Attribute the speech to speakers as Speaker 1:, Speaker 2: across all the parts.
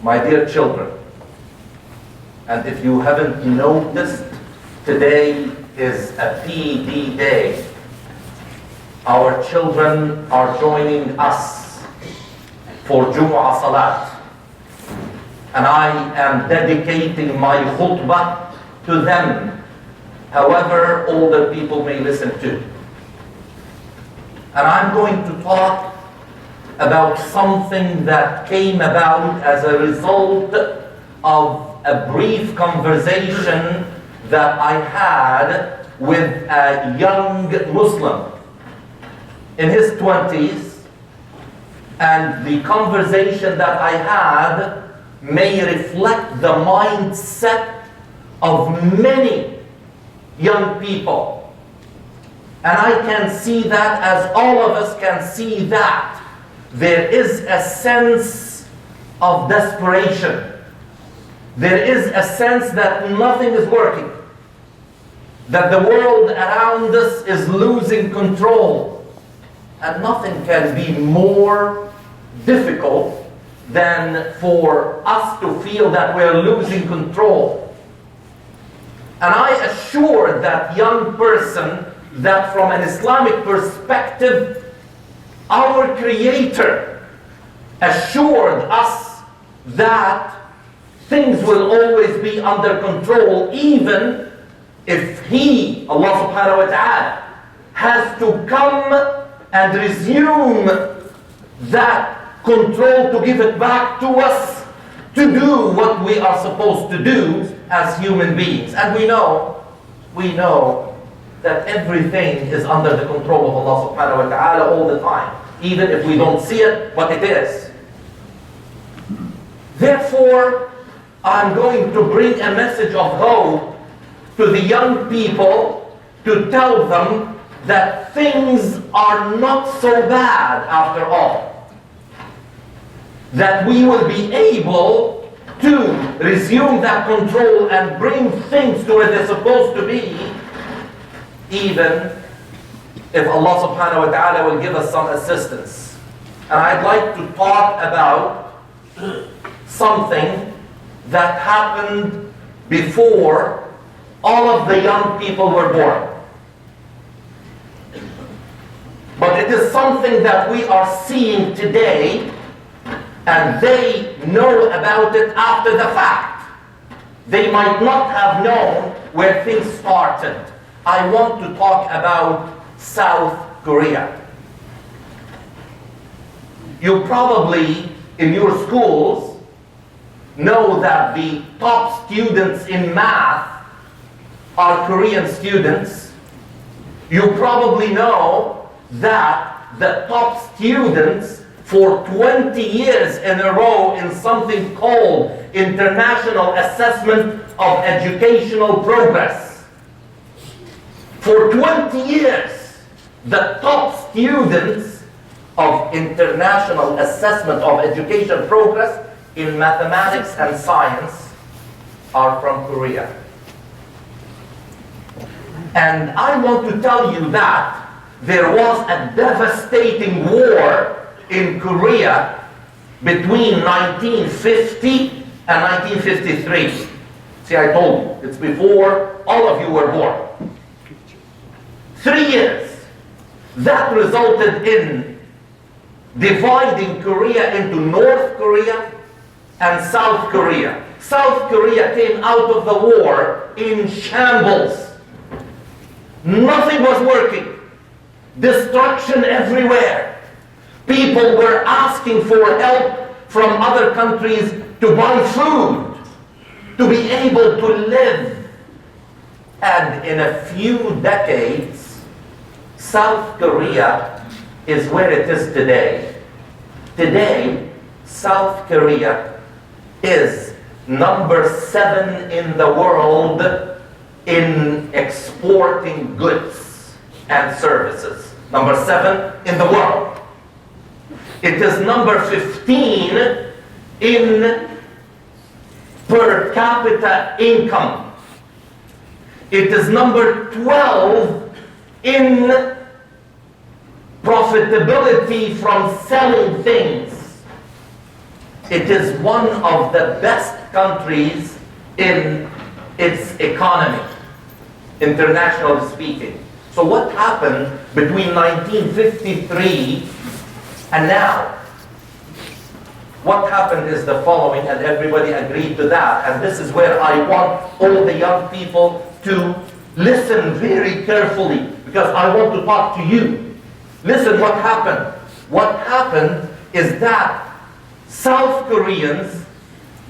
Speaker 1: My dear children, and if you haven't noticed, today is a PD day. Our children are joining us for Jumu'ah Salat. And I am dedicating my khutbah to them, however older people may listen to. And I'm going to talk about something that came about as a result of a brief conversation that I had with a young Muslim in his 20s, and the conversation that I had may reflect the mindset of many young people. And I can see that, as all of us can see that. There is a sense of desperation. There is a sense that nothing is working. That the world around us is losing control. And nothing can be more difficult than for us to feel that we're losing control. And I assure that young person that from an Islamic perspective, our Creator assured us that things will always be under control, even if He, Allah subhanahu wa ta'ala, has to come and resume that control to give it back to us to do what we are supposed to do as human beings. And we know that everything is under the control of Allah subhanahu wa ta'ala all the time, even if we don't see it, but it is. Therefore, I'm going to bring a message of hope to the young people, to tell them that things are not so bad after all. That we will be able to resume that control and bring things to where they're supposed to be, even if Allah subhanahu wa ta'ala will give us some assistance. And I'd like to talk about something that happened before all of the young people were born. But it is something that we are seeing today, and they know about it after the fact. They might not have known where things started. I want to talk about South Korea. You probably, in your schools, know that the top students in math are Korean students. You probably know that the top students for 20 years in a row in something called International Assessment of Educational Progress. For 20 years, the top students of International Assessment of Education Progress in mathematics and science are from Korea. And I want to tell you that there was a devastating war in Korea between 1950 and 1953. See, I told you, it's before all of you were born. 3 years. That resulted in dividing Korea into North Korea and South Korea. South Korea came out of the war in shambles. Nothing was working. Destruction everywhere. People were asking for help from other countries to buy food, to be able to live. And in a few decades, South Korea is where it is today. Today, South Korea is number 7 in the world in exporting goods and services. Number 7 in the world. It is number 15 in per capita income. It is number 12 in profitability from selling things. It is one of the best countries in its economy, internationally speaking. So what happened between 1953 and now? What happened is the following, and everybody agreed to that, and this is where I want all the young people to listen very carefully, because I want to talk to you. Listen what happened. What happened is that South Koreans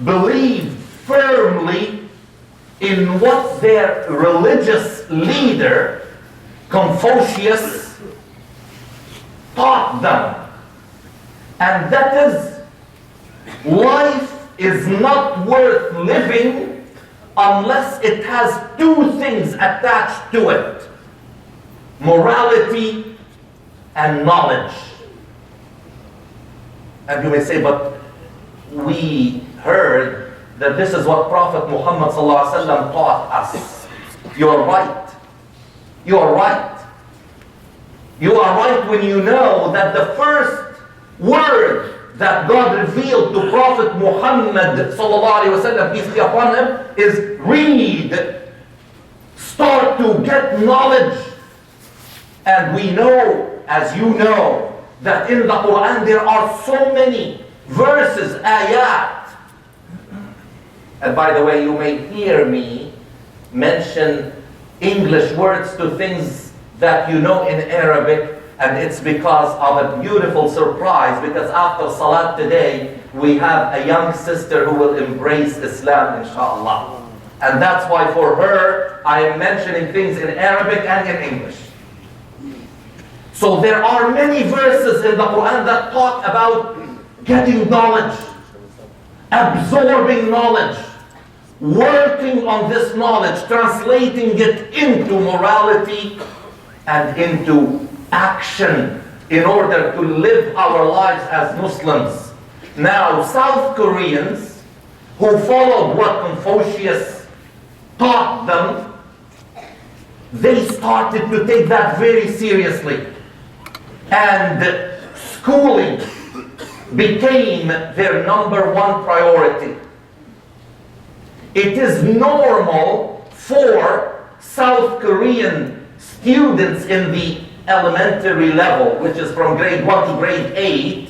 Speaker 1: believed firmly in what their religious leader, Confucius, taught them. And that is, life is not worth living unless it has two things attached to it: morality and knowledge. And you may say, but we heard that this is what Prophet Muhammad ﷺ taught us. You're right. You are right. You are right when you know that the first word that God revealed to Prophet Muhammad ﷺ, peace be upon him, is read. Start to get knowledge. And we know, as you know, that in the Quran there are so many verses, ayat. And by the way, you may hear me mention English words to things that you know in Arabic, and it's because of a beautiful surprise, because after Salat today, we have a young sister who will embrace Islam, inshallah. And that's why for her, I am mentioning things in Arabic and in English. So there are many verses in the Quran that talk about getting knowledge, absorbing knowledge, working on this knowledge, translating it into morality and into action in order to live our lives as Muslims. Now, South Koreans who followed what Confucius taught them, they started to take that very seriously. And schooling became their number one priority. It is normal for South Korean students in the elementary level, which is from grade 1 to grade 8,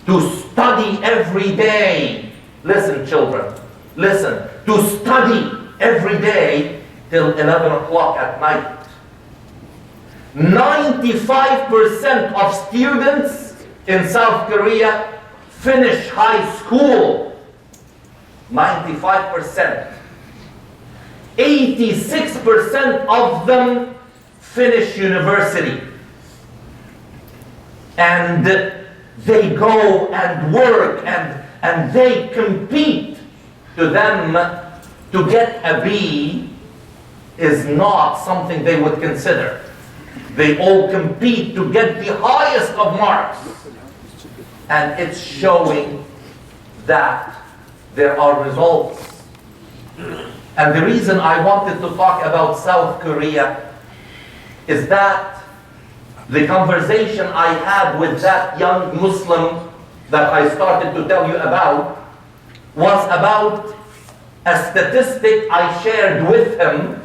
Speaker 1: to study every day. Listen, children, listen. To study every day till 11 o'clock at night. 95% of students in South Korea finish high school. 95%. 86% of them finish university. And they go and work and they compete. To them, to get a B is not something they would consider. They all compete to get the highest of marks. And it's showing that there are results. And the reason I wanted to talk about South Korea is that the conversation I had with that young Muslim that I started to tell you about was about a statistic I shared with him,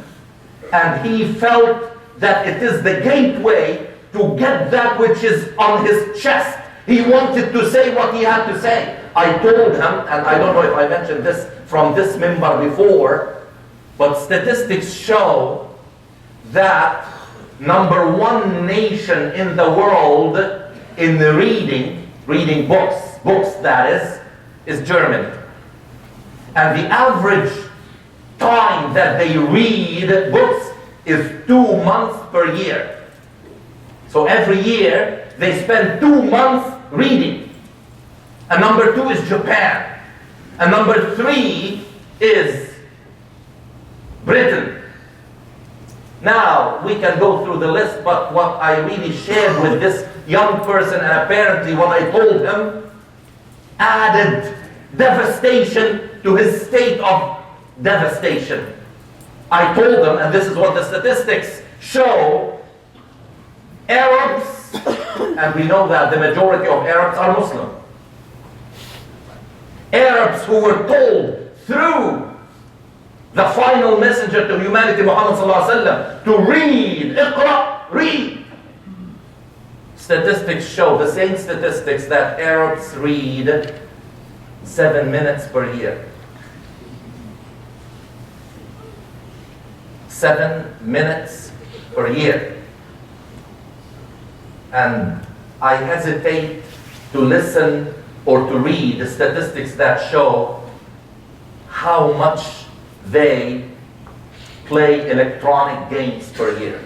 Speaker 1: and he felt that it is the gateway to get that which is on his chest. He wanted to say what he had to say. I told him, and I don't know if I mentioned this from this minbar before, but statistics show that number one nation in the world in the reading books that is Germany. And the average time that they read books is 2 months per year. So every year they spend 2 months reading. And number 2 is Japan. And number 3 is Britain. Now we can go through the list, but what I really shared with this young person, and apparently what I told him added devastation to his state of devastation. I told them, and this is what the statistics show, Arabs, and we know that the majority of Arabs are Muslim. Arabs who were told through the final messenger to humanity, Muhammad sallallahu alaihi wasallam, to read, iqra, read. Statistics show, the same statistics, that Arabs read 7 minutes per year. 7 minutes per year. And I hesitate to listen or to read the statistics that show how much they play electronic games per year.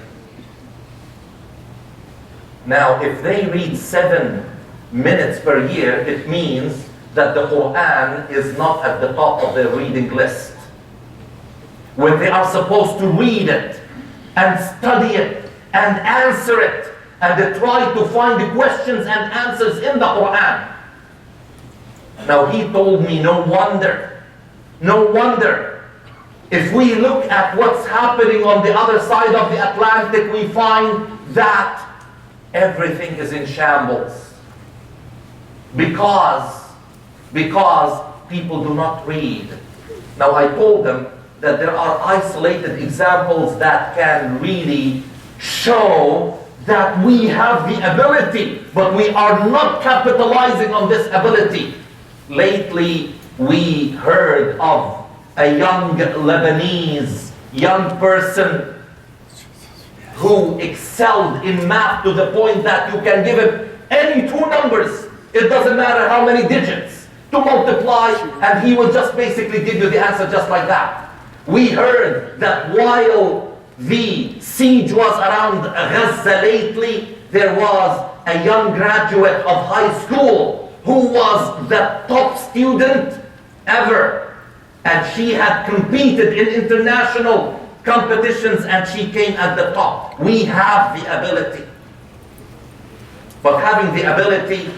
Speaker 1: Now, if they read 7 minutes per year, it means that the Quran is not at the top of their reading list. When they are supposed to read it and study it and answer it, and they try to find the questions and answers in the Quran. Now he told me, no wonder. If we look at what's happening on the other side of the Atlantic, we find that everything is in shambles. Because people do not read. Now I told them that there are isolated examples that can really show that we have the ability, but we are not capitalizing on this ability. Lately, we heard of a young Lebanese young person who excelled in math to the point that you can give him any 2 numbers. It doesn't matter how many digits to multiply, and he will just basically give you the answer just like that. We heard that while the siege was around Gaza lately, there was a young graduate of high school who was the top student ever. And she had competed in international competitions and she came at the top. We have the ability. But having the ability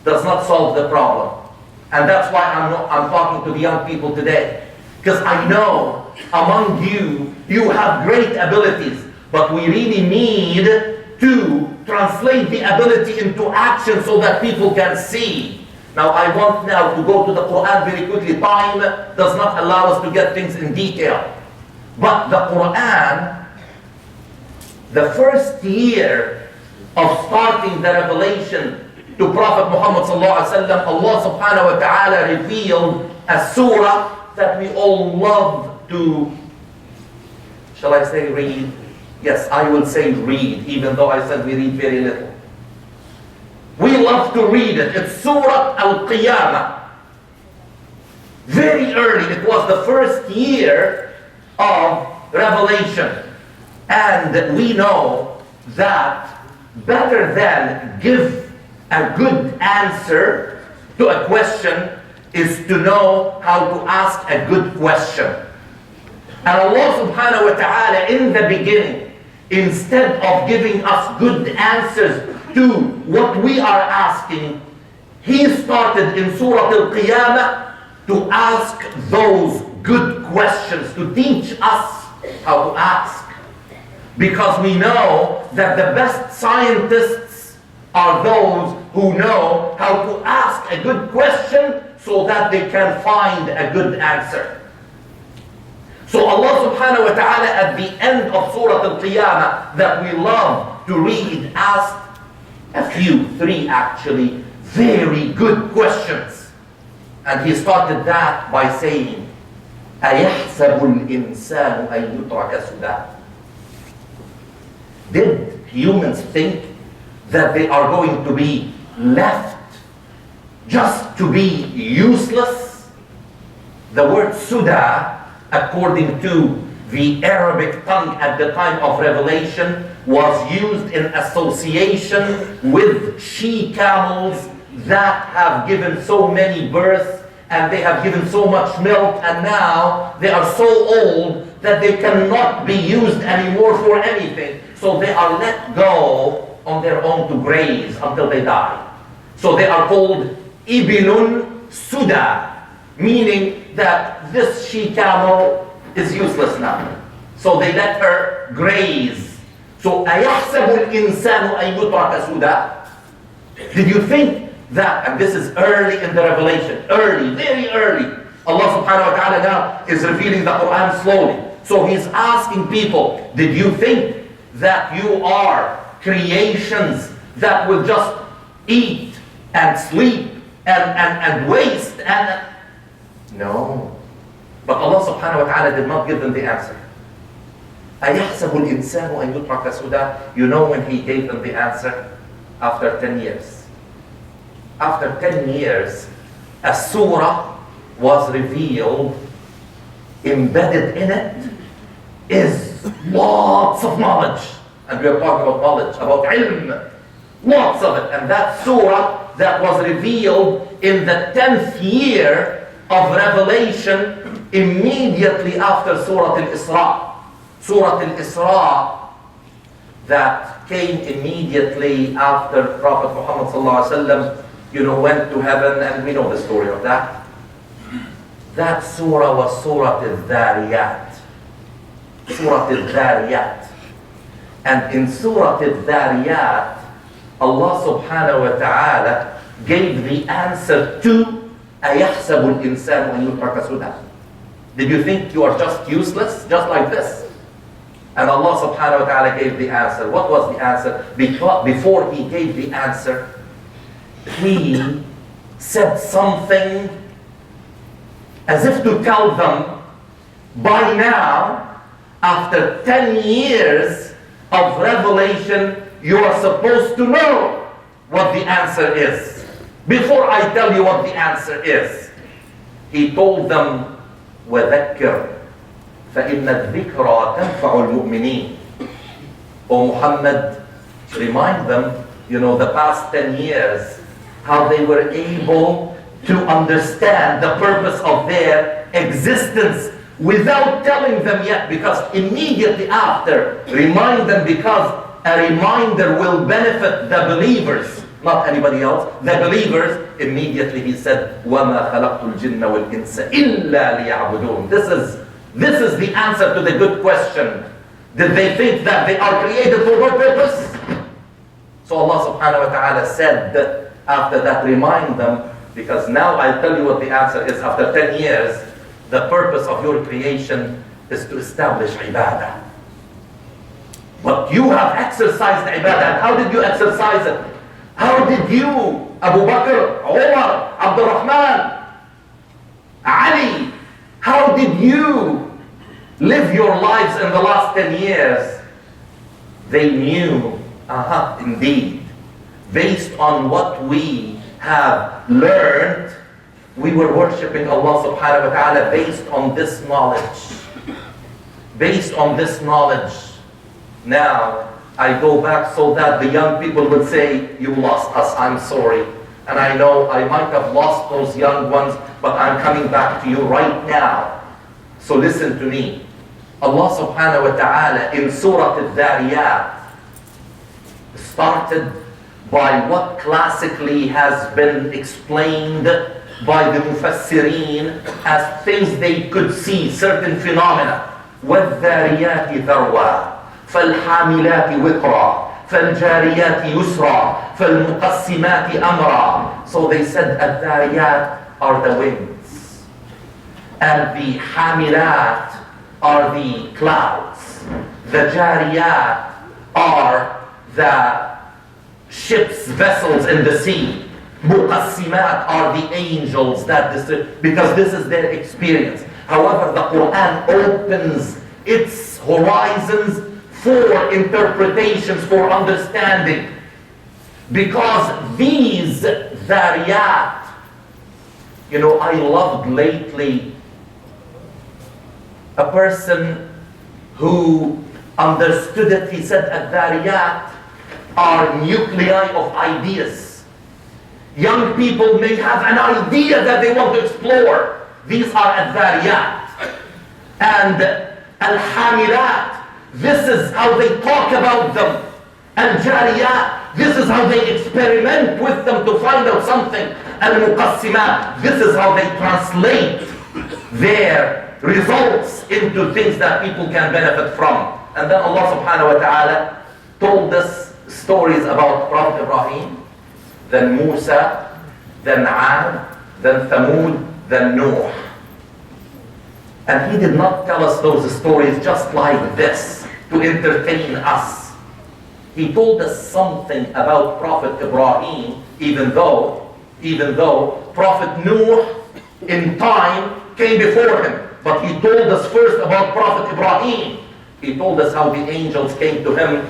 Speaker 1: does not solve the problem. And that's why I'm talking to the young people today. Because I know among you, you have great abilities, but we really need to translate the ability into action so that people can see. Now I want now to go to the Quran very quickly. Time does not allow us to get things in detail. But the Quran, the first year of starting the revelation to Prophet Muhammad sallallahu alaihi wasallam, Allah subhanahu wa ta'ala revealed a surah that we all love to, shall I say read? Yes, I will say read, even though I said we read very little. We love to read it. It's Surah Al-Qiyamah. Very early. It was the first year of revelation. And we know that better than give a good answer to a question is to know how to ask a good question. And Allah subhanahu wa ta'ala in the beginning, instead of giving us good answers to what we are asking, He started in Surah Al-Qiyamah to ask those good questions, to teach us how to ask. Because we know that the best scientists are those who know how to ask a good question so that they can find a good answer. So Allah subhanahu wa ta'ala at the end of Surah Al-Qiyamah that we love to read asked a few, 3 actually, very good questions. And He started that by saying, أَيَحْسَبُ الْإِنسَانُ أَن يُتْرَكَ سُدًى. Did humans think that they are going to be left just to be useless? The word suda, according to the Arabic tongue at the time of revelation, was used in association with she-camels that have given so many births and they have given so much milk, and now they are so old that they cannot be used anymore for anything. So they are let go on their own to graze until they die. So they are called Ibilun Suda, meaning that this she-camel is useless now. So they let her graze. So أَيَحْسَبُ الْإِنسَانُ أَن يُتْرَكَ سُدًى. Did you think that, and this is early in the revelation, early, very early. Allah subhanahu wa ta'ala now is revealing the Quran slowly. So he's asking people, did you think that you are creations that will just eat and sleep and waste? And no. But Allah subhanahu wa ta'ala did not give them the answer. أَيَحْسَبُ الْإِنسَانُ أَنْ يُتْرَكَ سُدًى? You know when he gave them the answer? After 10 years. After 10 years, a surah was revealed. Embedded in it is lots of knowledge. And we are talking about knowledge, about ilm. Lots of it. And that surah that was revealed in the 10th year of revelation, immediately after Surah Al-Isra. Surah Al-Isra that came immediately after Prophet Muhammad went to heaven, and we know the story of that. That surah was Surah Al-Dhariyat. Surah Al-Dhariyat. And in Surah Al-Dhariyat, Allah subhanahu wa ta'ala gave the answer to أَيَحْسَبُ الْإِنسَانُ أَنْ يُتْرَكَ سُدًى. Did you think you are just useless, just like this? And Allah subhanahu wa ta'ala gave the answer. What was the answer? Before he gave the answer, he said something as if to tell them, by now, after 10 years of revelation, you are supposed to know what the answer is. Before I tell you what the answer is, he told them, وَذَكِّرْ فَإِنَّ الذِّكْرَى تَنْفَعُ الْمُؤْمِنِينَ. O Muhammad, remind them, the past 10 years, how they were able to understand the purpose of their existence without telling them yet, because immediately after, remind them, because a reminder will benefit the believers, not anybody else. The believers, immediately he said, وَمَا خَلَقْتُ الْجِنَّ وَالْإِنسَ إِلَّا لِيَعْبُدُونَ. This is the answer to the good question. Did they think that they are created for what purpose? So Allah subhanahu wa ta'ala said that after that, remind them, because now I'll tell you what the answer is. After 10 years, the purpose of your creation is to establish ibadah. But you have exercised ibadah. How did you exercise it? How did you, Abu Bakr, Umar, Abdul Rahman, Ali, how did you live your lives in the last 10 years? They knew, indeed, based on what we have learned, we were worshipping Allah subhanahu wa ta'ala based on this knowledge. Based on this knowledge. Now, I go back so that the young people would say, you lost us, I'm sorry. And I know I might have lost those young ones, but I'm coming back to you right now. So listen to me. Allah subhanahu wa ta'ala in Surah Al-Dhariyat started by what classically has been explained by the Mufassirin as things they could see, certain phenomena. وَالذَّارِيَاتِ ذَرْوًا فَالْحَامِلَاتِ وِقْرًا فَالْجَارِيَاتِ يُسْرًا فَالْمُقَسِّمَاتِ أَمْرًا. So they said الذَّارِيَات are the winds, and the hamilat are the clouds. The jariyat are the ships, vessels in the sea. Muqassimat are the angels that because this is their experience. However, the Quran opens its horizons for interpretations, for understanding. Because these dhariyat, I loved lately a person who understood it. He said, ad-dhariyat are nuclei of ideas. Young people may have an idea that they want to explore. These are ad-dhariyat. And al-hamilat, this is how they talk about them. Al-jariyat, this is how they experiment with them to find out something. Al-muqassimat, this is how they translate their results into things that people can benefit from. And then Allah subhanahu wa ta'ala told us stories about Prophet Ibrahim, then Musa, then Ad, then Thamud, then Noah. And he did not tell us those stories just like this to entertain us. He told us something about Prophet Ibrahim, even though Prophet Noah in time came before him. But he told us first about Prophet Ibrahim. He told us how the angels came to him.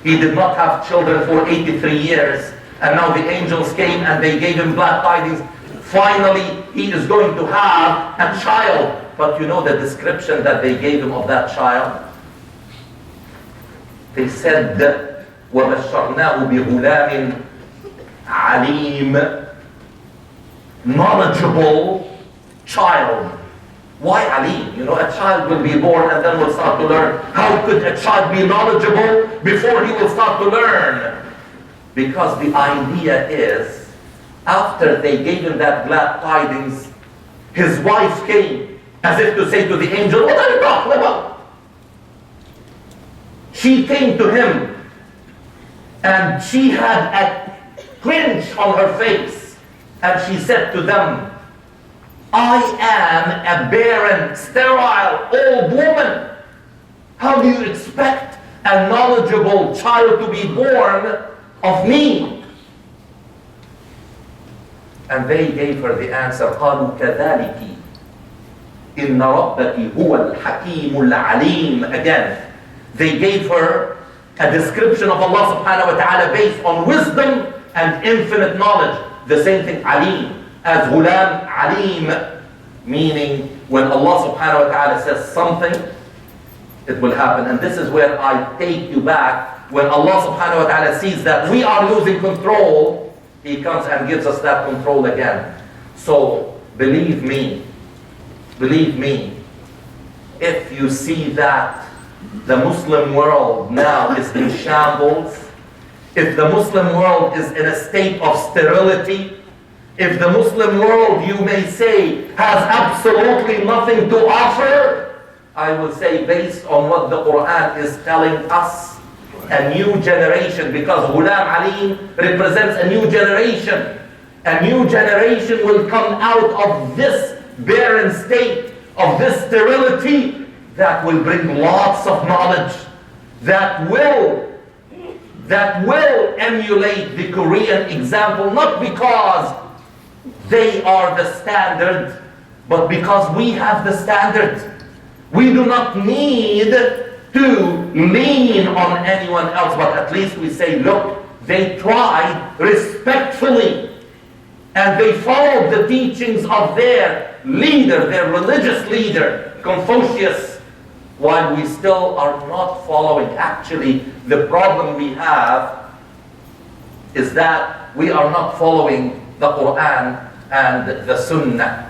Speaker 1: He did not have children for 83 years. And now the angels came and they gave him glad tidings. Finally, he is going to have a child. But you know the description that they gave him of that child? They said, وَبَشَّرْنَاهُ بِغُلَامٍ عَلِيمٍ, knowledgeable child. Why alim? You know, a child will be born and then will start to learn. How could a child be knowledgeable before he will start to learn? Because the idea is, after they gave him that glad tidings, his wife came as if to say to the angel, what are you talking about? She came to him and she had a cringe on her face and she said to them, I am a barren, sterile, old woman. How do you expect a knowledgeable child to be born of me? And they gave her the answer, قالوا كذلك إن ربك هو الحكيم العليم. Again, they gave her a description of Allah subhanahu wa ta'ala based on wisdom and infinite knowledge. The same thing, alim. As Ghulam Alim, meaning when Allah subhanahu wa ta'ala says something, it will happen. And this is where I take you back. When Allah subhanahu wa ta'ala sees that we are losing control, He comes and gives us that control again. So believe me, if you see that the Muslim world now is in shambles, if the Muslim world is in a state of sterility, if the Muslim world, you may say, has absolutely nothing to offer, I will say, based on what the Quran is telling us, a new generation, because Ghulam Alim represents a new generation. A new generation will come out of this barren state, of this sterility, that will bring lots of knowledge, that will emulate the Korean example, not because they are the standard, but because we have the standard. We do not need to lean on anyone else, but at least we say, look, they tried respectfully, and they followed the teachings of their leader, their religious leader, Confucius, while we still are not following. Actually, the problem we have is that we are not following the Quran and the Sunnah.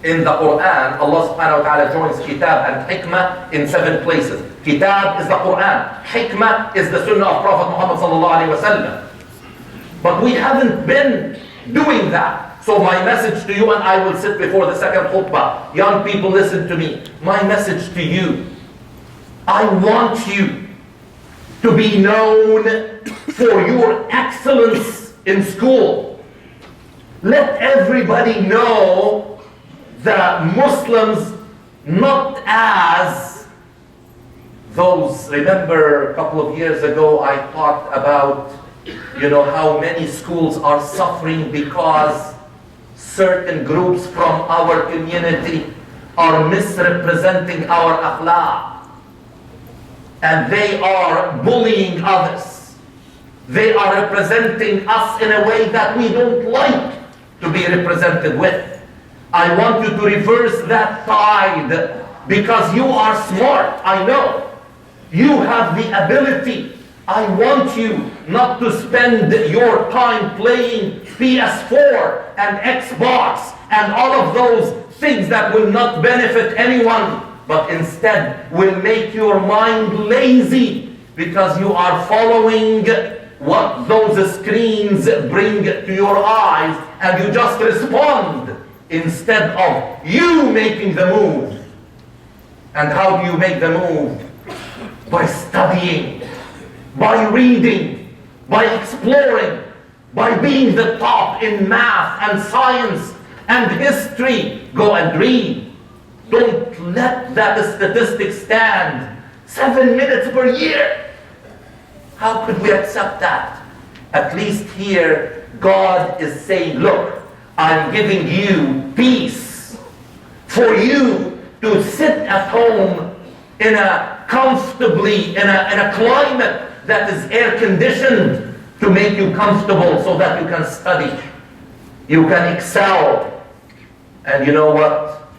Speaker 1: In the Quran, Allah subhanahu wa ta'ala joins Kitab and Hikmah in 7 places. Kitab is the Quran. Hikmah is the Sunnah of Prophet Muhammad sallallahu alayhi wa sallam. But we haven't been doing that. So my message to you, and I will sit before the second khutbah. Young people, listen to me. My message to you, I want you to be known for your excellence in school. Let everybody know that Muslims, not as those, remember a couple of years ago I talked about, how many schools are suffering because certain groups from our community are misrepresenting our akhlaq. And they are bullying others. They are representing us in a way that we don't like to be represented with. I want you to reverse that tide because you are smart, I know. You have the ability. I want you not to spend your time playing PS4 and Xbox and all of those things that will not benefit anyone, but instead will make your mind lazy because you are following what those screens bring to your eyes, and you just respond instead of you making the move. And how do you make the move? By studying, by reading, by exploring, by being the top in math and science and history. Go and read. Don't let that statistic stand. 7 minutes per year. How could we accept that? At least here, God is saying, look, I'm giving you peace for you to sit at home in a comfortably, in a climate that is air conditioned to make you comfortable so that you can study. You can excel. And you know what?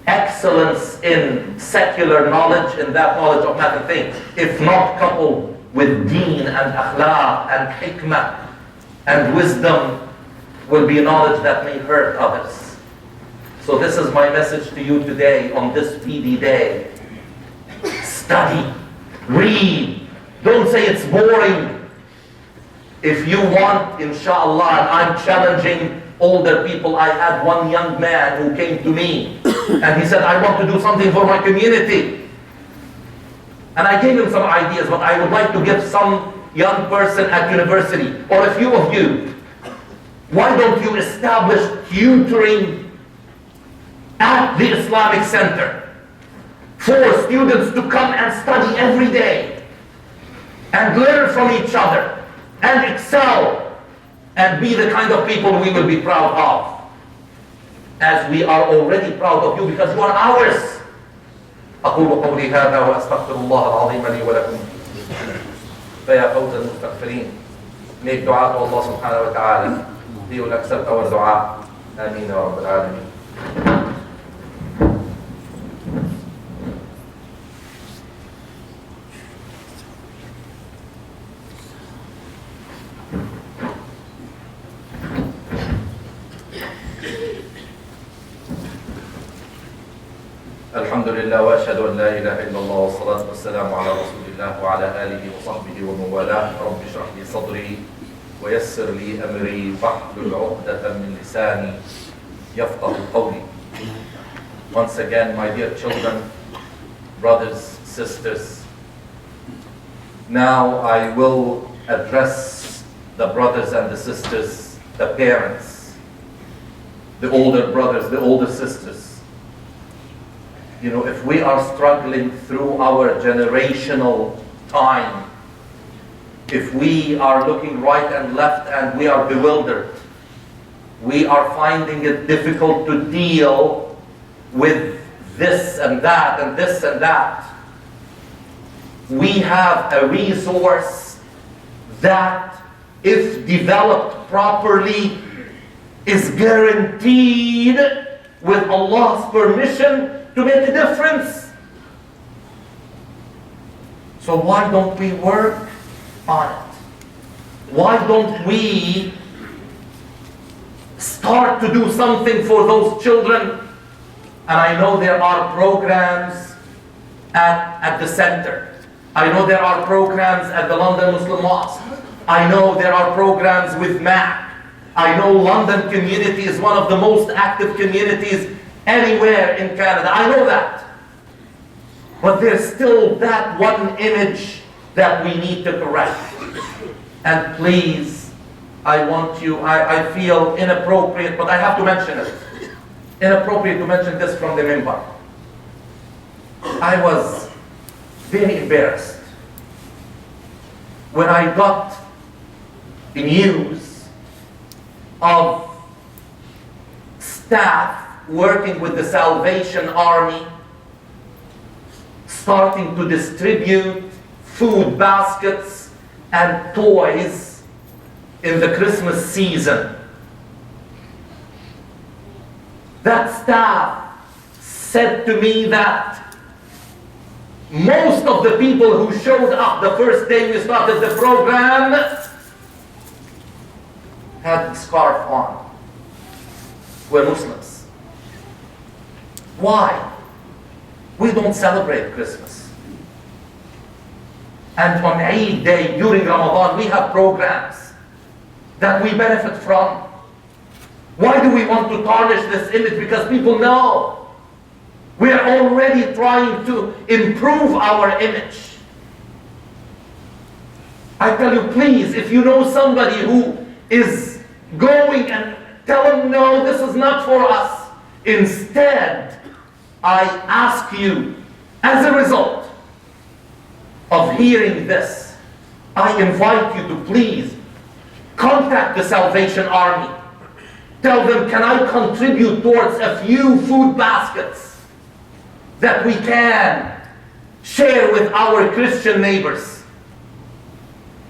Speaker 1: Excellence in secular knowledge, in that knowledge of math and things, if not coupled with deen and akhlaq and hikmah and wisdom, will be knowledge that may hurt others. So this is my message to you today on this PD day. Study, read. Don't say it's boring. If you want, inshallah, and I'm challenging older people. I had one young man who came to me and he said, I want to do something for my community. And I gave him some ideas, but I would like to give some young person at university, or a few of you, why don't you establish tutoring at the Islamic Center for students to come and study every day and learn from each other and excel and be the kind of people we will be proud of, as we are already proud of you because you are ours. أقول قولي هذا وأستغفر الله العظيم لي ولكم فيا فوز المستغفرين. Make dua to Allah subhanahu wa ta'ala. He will accept our dua. Ameen ya Rabbal Alameen. الحمد لله وأشهد أن لا إله إلا الله والصلاة والسلام على رسول الله وعلى آله وصحبه ومن والاه. رب اشرح لي صدري ويسر لي أمري واحلل عقدة من لساني يفقهوا قولي. Once again, my dear children, brothers, sisters, now I will address the brothers and the sisters, the parents, the older brothers, the older sisters. You know, if we are struggling through our generational time, if we are looking right and left and we are bewildered, we are finding it difficult to deal with this and that and this and that, we have a resource that, if developed properly, is guaranteed, with Allah's permission, to make a difference. So why don't we work on it? Why don't we start to do something for those children? And I know there are programs at the center. I know there are programs at the London Muslim Mosque. I know there are programs with MAC. I know London community is one of the most active communities anywhere in Canada. I know that. But there's still that one image that we need to correct. And please, I feel inappropriate, but I have to mention it. Inappropriate to mention this from the minbar. I was very embarrassed when I got the news of staff working with the Salvation Army starting to distribute food baskets and toys in the Christmas season. That staff said to me that most of the people who showed up the first day we started the program had the scarf on, were Muslims. Why? We don't celebrate Christmas. And on Eid Day, during Ramadan, we have programs that we benefit from. Why do we want to tarnish this image? Because people know we are already trying to improve our image. I tell you, please, if you know somebody who is going and tell them, no, this is not for us. Instead, I ask you, as a result of hearing this, I invite you to please contact the Salvation Army. Tell them, can I contribute towards a few food baskets that we can share with our Christian neighbors?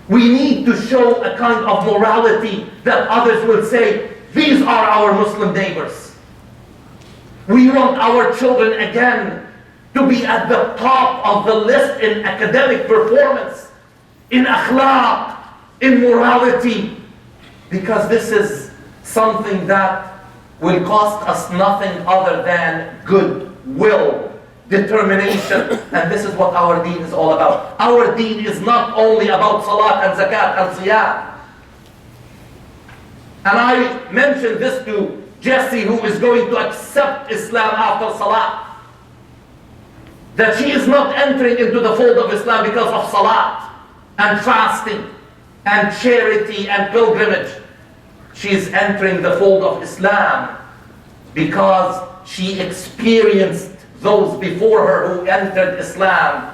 Speaker 1: We need to show a kind of morality that others will say, these are our Muslim neighbors. We want our children again to be at the top of the list in academic performance, in akhlaq, in morality, because this is something that will cost us nothing other than goodwill, determination, and this is what our deen is all about. Our deen is not only about salat and zakat and siyam. And I mentioned this to Jessie, who is going to accept Islam after salat, that she is not entering into the fold of Islam because of salat and fasting and charity and pilgrimage. She is entering the fold of Islam because she experienced those before her who entered Islam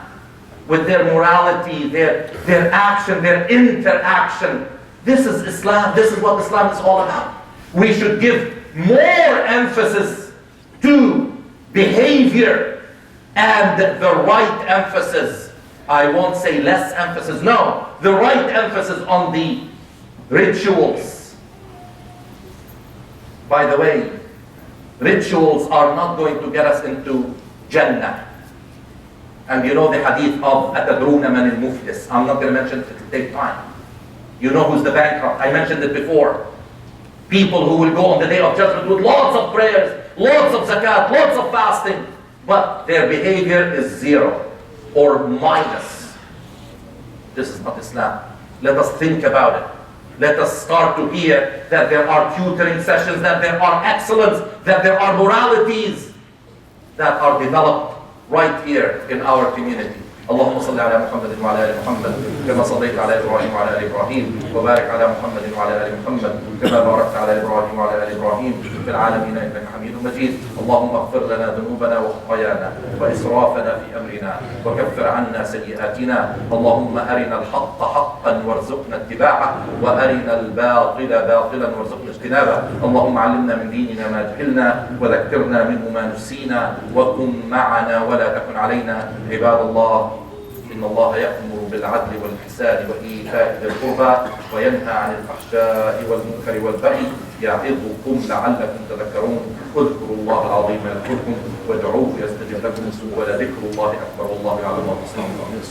Speaker 1: with their morality, their action, their interaction. This is Islam. This is what Islam is all about. We should give more emphasis to behavior and the right emphasis. I won't say less emphasis. No, the right emphasis on the rituals. By the way, rituals are not going to get us into Jannah. And you know the hadith of أَتَدْرُونَ مَنِ الْمُفْلِسِ. I'm not going to mention it, it will take time. You know who's the bankrupt. I mentioned it before. People who will go on the day of judgment with lots of prayers, lots of zakat, lots of fasting, but their behavior is zero or minus. This is not Islam. Let us think about it. Let us start to hear that there are tutoring sessions, that there are excellence, that there are moralities that are developed right here in our community. اللهم صل على محمد وعلى ال محمد كما صليت على ابراهيم وعلى ال ابراهيم وبارك على محمد وعلى ال محمد كما باركت على ابراهيم وعلى ال ابراهيم في العالمين انك حميد مجيد. اللهم اغفر لنا ذنوبنا وخطايانا واسرافنا في امرنا وكفر عنا سيئاتنا. اللهم ارنا الحق حقا وارزقنا اتباعه وارنا الباطل باطلا وارزقنا اجتنابه. اللهم علمنا من ديننا ما جهلنا وذكرنا منه ما نسينا وكن معنا ولا تكن علينا. عباد الله، إن الله يأمر بالعدل والإحسان وإيتاء ذي القربى وينهى عن الفحشاء والمنكر والبغي يعظكم لعلكم تذكرون. اذكروا الله العظيم يذكركم وادعوه يستجب لكم ولذكر الله أكبر والله يعلم ما تصنعون.